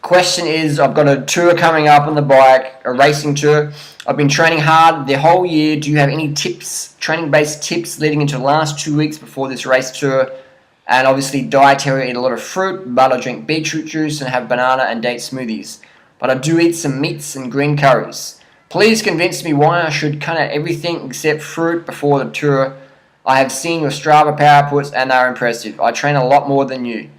Question is, I've got a tour coming up on the bike, a racing tour. I've been training hard the whole year. Do you have any tips, training-based tips leading into the last 2 weeks before this race tour? And obviously dietary, I eat a lot of fruit, but I drink beetroot juice and have banana and date smoothies. But I do eat some meats and green curries. Please convince me why I should cut out everything except fruit before the tour. I have seen your Strava power puts and they are impressive. I train a lot more than you.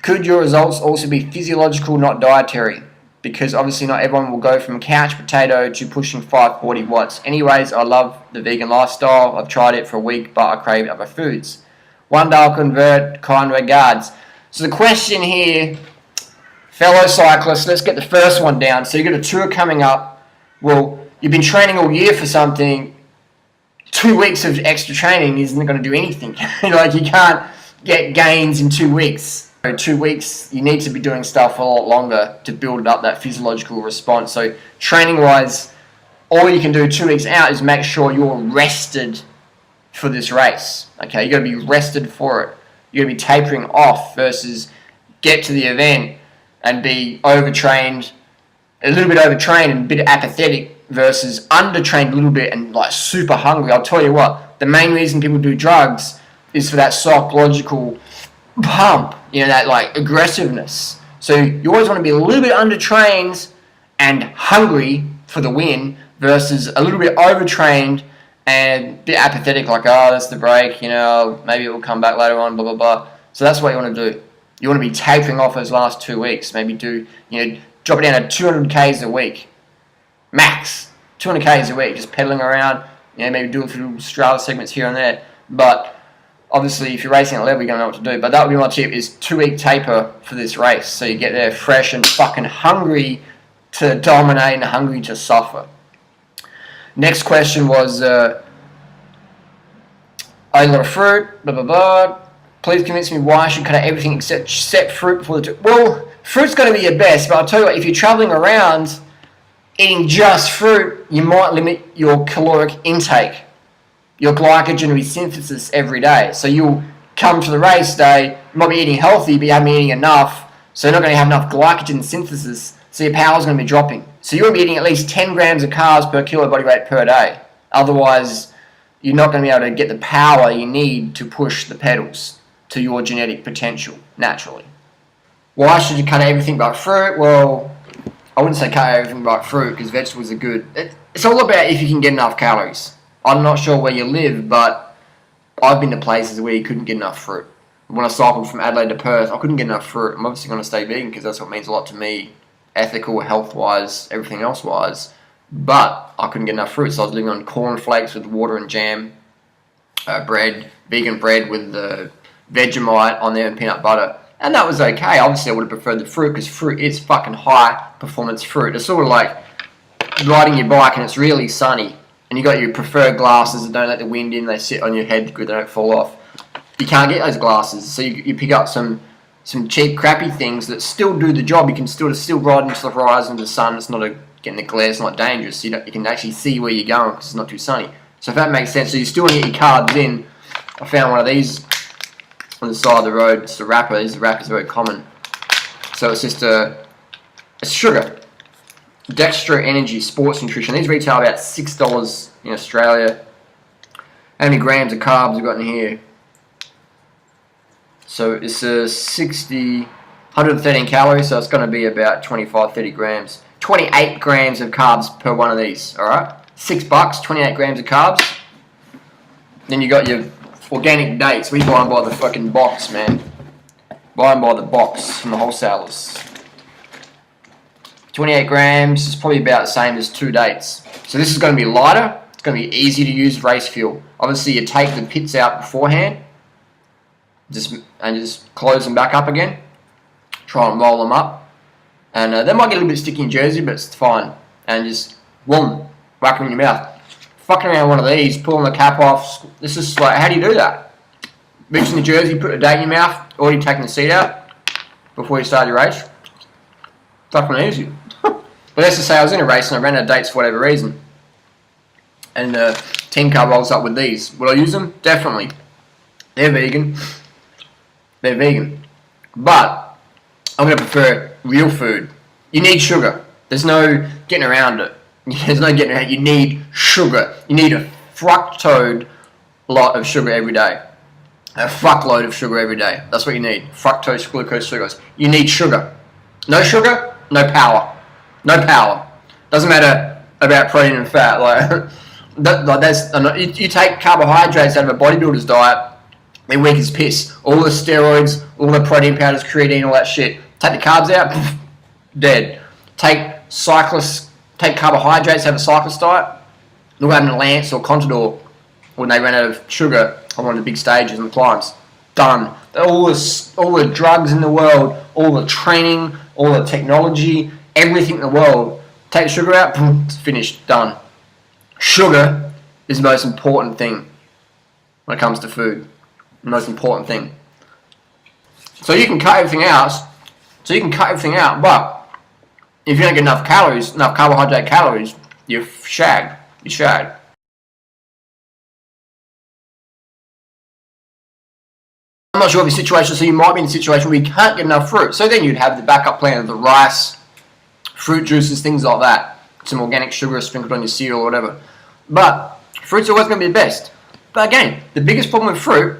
Could your results also be physiological, not dietary? Because obviously not everyone will go from couch potato to pushing 540 watts. Anyways, I love the vegan lifestyle. I've tried it for a week, but I crave other foods. One day I'll convert, kind regards. So the question here, fellow cyclists, let's get the first one down. So you've got a tour coming up. Well, you've been training all year for something. 2 weeks of extra training isn't going to do anything. Like, you can't get gains in 2 weeks. 2 weeks, you need to be doing stuff a lot longer to build up that physiological response. So training-wise, all you can do 2 weeks out is make sure you're rested for this race. Okay, you got to be rested for it. You got to be tapering off versus get to the event and be overtrained, a little bit overtrained and a bit apathetic versus undertrained a little bit and like super hungry. I'll tell you what, the main reason people do drugs is for that psychological pump, that like aggressiveness. So you always want to be a little bit undertrained and hungry for the win versus a little bit overtrained and a bit apathetic, like, oh, that's the break, maybe it will come back later on, blah, blah, blah. So that's what you want to do. You want to be tapering off those last 2 weeks. Maybe do, drop it down to 200 Ks a week. Max. 200 Ks a week, just pedaling around, maybe do a few Strava segments here and there. But obviously, if you're racing at level, you're going to know what to do. But that would be my tip, is 2 week taper for this race. So you get there fresh and fucking hungry to dominate and hungry to suffer. Next question was, I eat a lot of fruit, blah, blah, blah. Please convince me why I should cut out everything except fruit before the tour. Well, fruit's going to be your best, but I'll tell you what, if you're traveling around eating just fruit, you might limit your caloric intake, your glycogen resynthesis every day. So you'll come to the race day, you might be eating healthy, but you haven't been eating enough, so you're not going to have enough glycogen synthesis, so your power's going to be dropping. So you want to be eating at least 10 grams of carbs per kilo body weight per day. Otherwise, you're not going to be able to get the power you need to push the pedals to your genetic potential naturally. Why should you cut out everything but fruit? Well, I wouldn't say cut out everything but fruit, because vegetables are good. It's all about if you can get enough calories. I'm not sure where you live, but I've been to places where you couldn't get enough fruit. When I cycled from Adelaide to Perth, I couldn't get enough fruit. I'm obviously going to stay vegan because that's what means a lot to me, ethical, health-wise, everything else-wise. But I couldn't get enough fruit, so I was living on cornflakes with water and jam, bread, vegan bread with the Vegemite on there and peanut butter. And that was okay. Obviously, I would have preferred the fruit because fruit is fucking high-performance fruit. It's sort of like riding your bike and it's really sunny. And you got your preferred glasses that don't let the wind in, they sit on your head good, they don't fall off. You can't get those glasses, so you pick up some cheap, crappy things that still do the job. You can still ride into the horizon of the sun. It's not getting the glare, it's not dangerous. You can actually see where you're going because it's not too sunny. So if that makes sense, so you still want to get your carbs in. I found one of these on the side of the road. It's a wrapper. These wrappers are very common. So it's just it's sugar. Dextra Energy Sports Nutrition. These retail about $6 in Australia. How many grams of carbs we've got in here? So it's 113 calories, so it's going to be about 25-30 grams. 28 grams of carbs per one of these, alright? $6, 28 grams of carbs. Then you got your organic dates. We buy them by the fucking box, man. Buy them by the box from the wholesalers. 28 grams is probably about the same as 2 dates. So this is going to be lighter. It's going to be easy to use race fuel. Obviously, you take the pits out beforehand. Just close them back up again. Try and roll them up. And they might get a little bit sticky in jersey, but it's fine. And just, boom, whack them in your mouth. Fucking around one of these, pulling the cap off. This is like, how do you do that? Reaching the jersey, put a date in your mouth, already taking the seat out before you start your race. Fucking easy. But let's just say I was in a race and I ran out of dates for whatever reason. And 10 carb rolls up with these. Will I use them? Definitely. They're vegan. They're vegan. But I'm going to prefer real food. You need sugar. There's no getting around it. There's no getting around it. You need sugar. You need a fructose lot of sugar every day. A fuckload of sugar every day. That's what you need. Fructose, glucose, sucrose. You need sugar. No sugar, no power. No power. Doesn't matter about protein and fat. You take carbohydrates out of a bodybuilder's diet, they're weak as piss. All the steroids, all the protein powders, creatine, all that shit. Take the carbs out, dead. Take carbohydrates, have a cyclist diet. Look at Lance or Contador when they ran out of sugar on one of the big stages and the climbs. Done. All the drugs in the world, all the training, all the technology, everything in the world. Take the sugar out, it's finished, done. Sugar is the most important thing when it comes to food. The most important thing. So you can cut everything out. But if you don't get enough calories, enough carbohydrate calories, you're shagged. You're shagged. I'm not sure of your situation, so you might be in a situation where you can't get enough fruit. So then you'd have the backup plan of the rice, fruit juices, things like that. Some organic sugar sprinkled on your cereal or whatever. But fruit's always going to be the best. But again, the biggest problem with fruit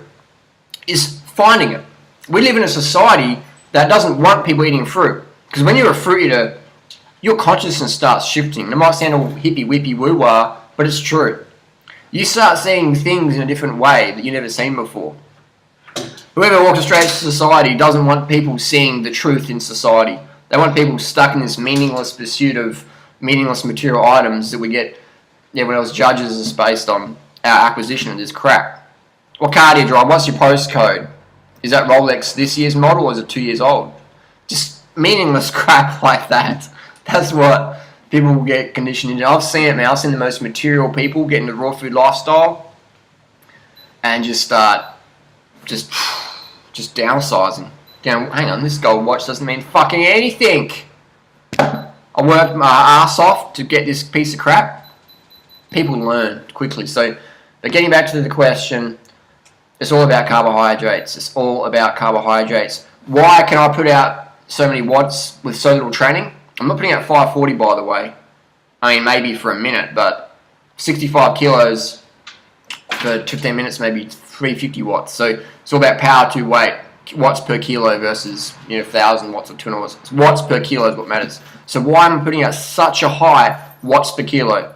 is finding it. We live in a society that doesn't want people eating fruit. Because when you're a fruit eater, your consciousness starts shifting. It might sound all hippy-whippy woo-wah, but it's true. You start seeing things in a different way that you've never seen before. Whoever orchestrates society doesn't want people seeing the truth in society. They want people stuck in this meaningless pursuit of meaningless material items that we get, everyone else judges us based on our acquisition of this crap. What car do you drive? What's your postcode? Is that Rolex this year's model or is it 2 years old? Just meaningless crap like that. That's what people will get conditioned into. I've seen it, man. I've seen the most material people get into raw food lifestyle and just start just downsizing. Hang on, this gold watch doesn't mean fucking anything. I worked my ass off to get this piece of crap. People learn quickly. So, but getting back to the question, it's all about carbohydrates. It's all about carbohydrates. Why can I put out so many watts with so little training? I'm not putting out 540, by the way. I mean, maybe for a minute, but 65 kilos for 15 minutes, maybe 350 watts. So it's all about power to weight, watts per kilo versus 1,000 watts or 200 watts. It's watts per kilo is what matters. So why am I putting out such a high watts per kilo?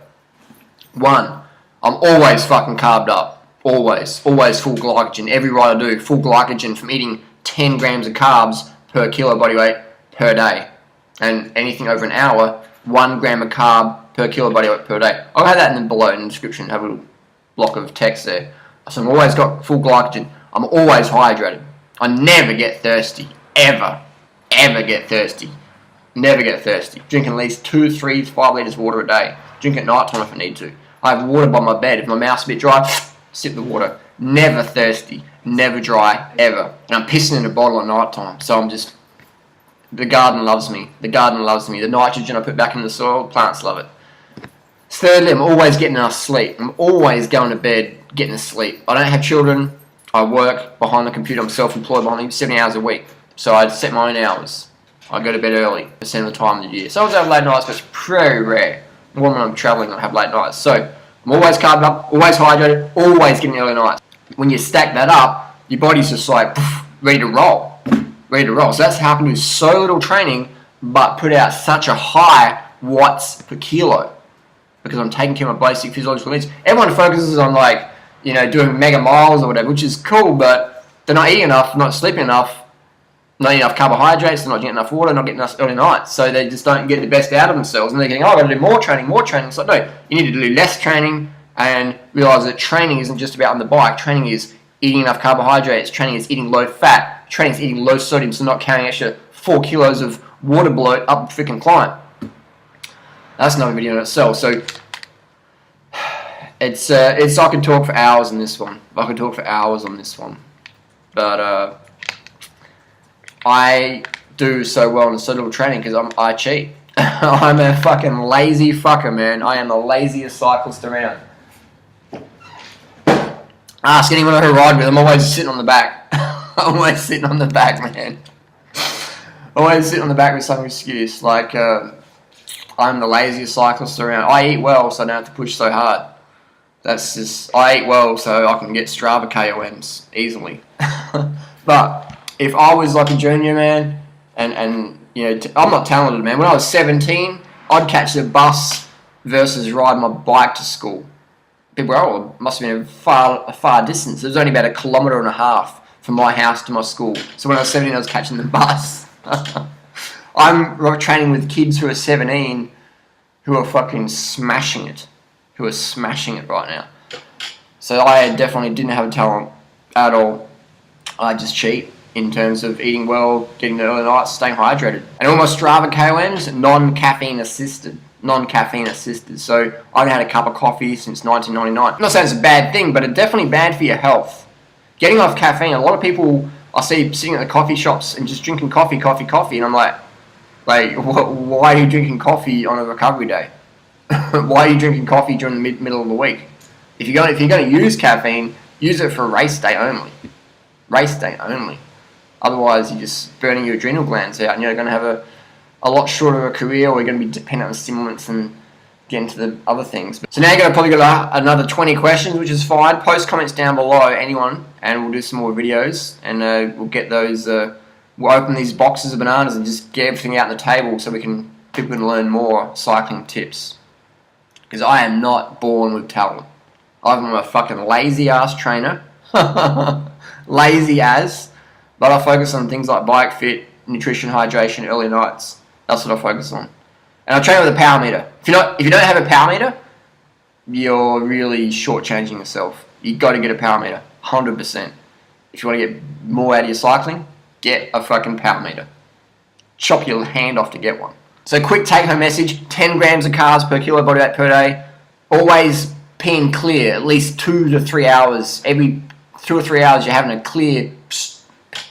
One, I'm always fucking carved up. Always full glycogen. Every ride I do, full glycogen from eating 10 grams of carbs per kilo body weight per day. And anything over an hour, 1 gram of carb per kilo body weight per day. I'll have that below in the description, have a little block of text there. So I'm always got full glycogen. I'm always hydrated. I never get thirsty. Ever get thirsty. Never get thirsty. Drink at least 2, 3, 5 litres of water a day. Drink at night time if I need to. I have water by my bed. If my mouth's a bit dry, sip the water. Never thirsty. Never dry. Ever. And I'm pissing in a bottle at night time. So I'm just... The garden loves me. The garden loves me. The nitrogen I put back in the soil, plants love it. Thirdly, I'm always getting enough sleep. I'm always going to bed getting to sleep. I don't have children. I work behind the computer. I'm self-employed behind 70 hours a week. So I set my own hours. I go to bed early, percent of the time of the year. Sometimes I have late nights, but it's pretty rare. When I'm traveling, I have late nights. So I'm always carved up, always hydrated, always getting early nights. When you stack that up, your body's just like ready to roll. So that's how I can do so little training, but put out such a high watts per kilo. Because I'm taking care of my basic physiological needs. Everyone focuses on doing mega miles or whatever, which is cool, but they're not eating enough, not sleeping enough, not eating enough carbohydrates, they're not getting enough water, not getting enough early nights. So they just don't get the best out of themselves. And they're getting, I've got to do more training. It's like, no, you need to do less training and realize that training isn't just about on the bike. Training is eating enough carbohydrates. Training is eating low fat. Training is eating low sodium, so not carrying extra 4 kilos of water bloat up the freaking climb. That's another video in itself. So it's I could talk for hours on this one. But I do so well in so little training because I cheat. I'm a fucking lazy fucker, man. I am the laziest cyclist around. Ask anyone who I ride with. I'm always sitting on the back. I'm always sitting on the back, man. Always sit on the back with some excuse, like I'm the laziest cyclist around. I eat well, so I don't have to push so hard. That's just, I eat well so I can get Strava KOMs easily. But if I was like a junior, man, and you know, I'm not talented, man. When I was 17, I'd catch the bus versus ride my bike to school. People go, oh, it must have been a far distance. It was only about 1.5 kilometres from my house to my school. So when I was 17, I was catching the bus. I'm training with kids who are 17 who are fucking smashing it. Who are smashing it right now. So I definitely didn't have a talent at all. I just cheat in terms of eating well, getting the early nights, staying hydrated. And all my Strava KOMs, non-caffeine assisted. Non-caffeine assisted. So I haven't had a cup of coffee since 1999. I'm not saying it's a bad thing, but it's definitely bad for your health. Getting off caffeine, a lot of people I see sitting at the coffee shops and just drinking coffee, and I'm like, why are you drinking coffee on a recovery day? Why are you drinking coffee during the middle of the week? If you're going to use caffeine, use it for a race day only. Race day only. Otherwise, you're just burning your adrenal glands out, and you're going to have a lot shorter of a career, or you're going to be dependent on stimulants and get into the other things. So now you're going to probably get another 20 questions, which is fine. Post comments down below, anyone, and we'll do some more videos, and we'll get those. We'll open these boxes of bananas and just get everything out on the table so people can learn more cycling tips. Because I am not born with talent. I'm a fucking lazy ass trainer. Lazy as. But I focus on things like bike fit, nutrition, hydration, early nights. That's what I focus on. And I train with a power meter. If you don't have a power meter, you're really shortchanging yourself. You've got to get a power meter. 100%. If you want to get more out of your cycling, get a fucking power meter. Chop your hand off to get one. So quick take-home message, 10 grams of carbs per kilo body weight per day. Always pee and clear, at least 2 to 3 hours. Every 2 or 3 hours you're having a clear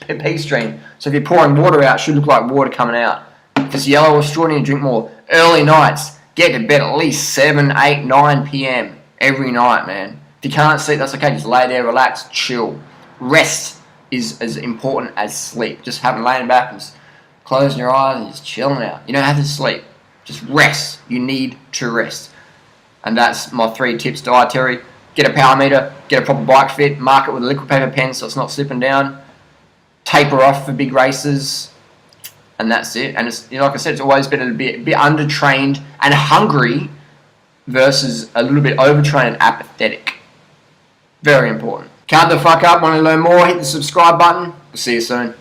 pee stream. So if you're pouring water out, it should look like water coming out. If it's yellow or straw, you drink more. Early nights, get to bed at least 7, 8, 9 p.m. every night, man. If you can't sleep, that's okay. Just lay there, relax, chill. Rest is as important as sleep. Just laying back and closing your eyes and just chilling out. You don't have to sleep. Just rest. You need to rest. And that's my 3 tips dietary. Get a power meter, get a proper bike fit, mark it with a liquid paper pen so it's not slipping down, taper off for big races, and that's it. And it's, like I said, it's always better to be a bit undertrained and hungry versus a little bit overtrained and apathetic. Very important. Can't the fuck up, want to learn more, hit the subscribe button. We'll see you soon.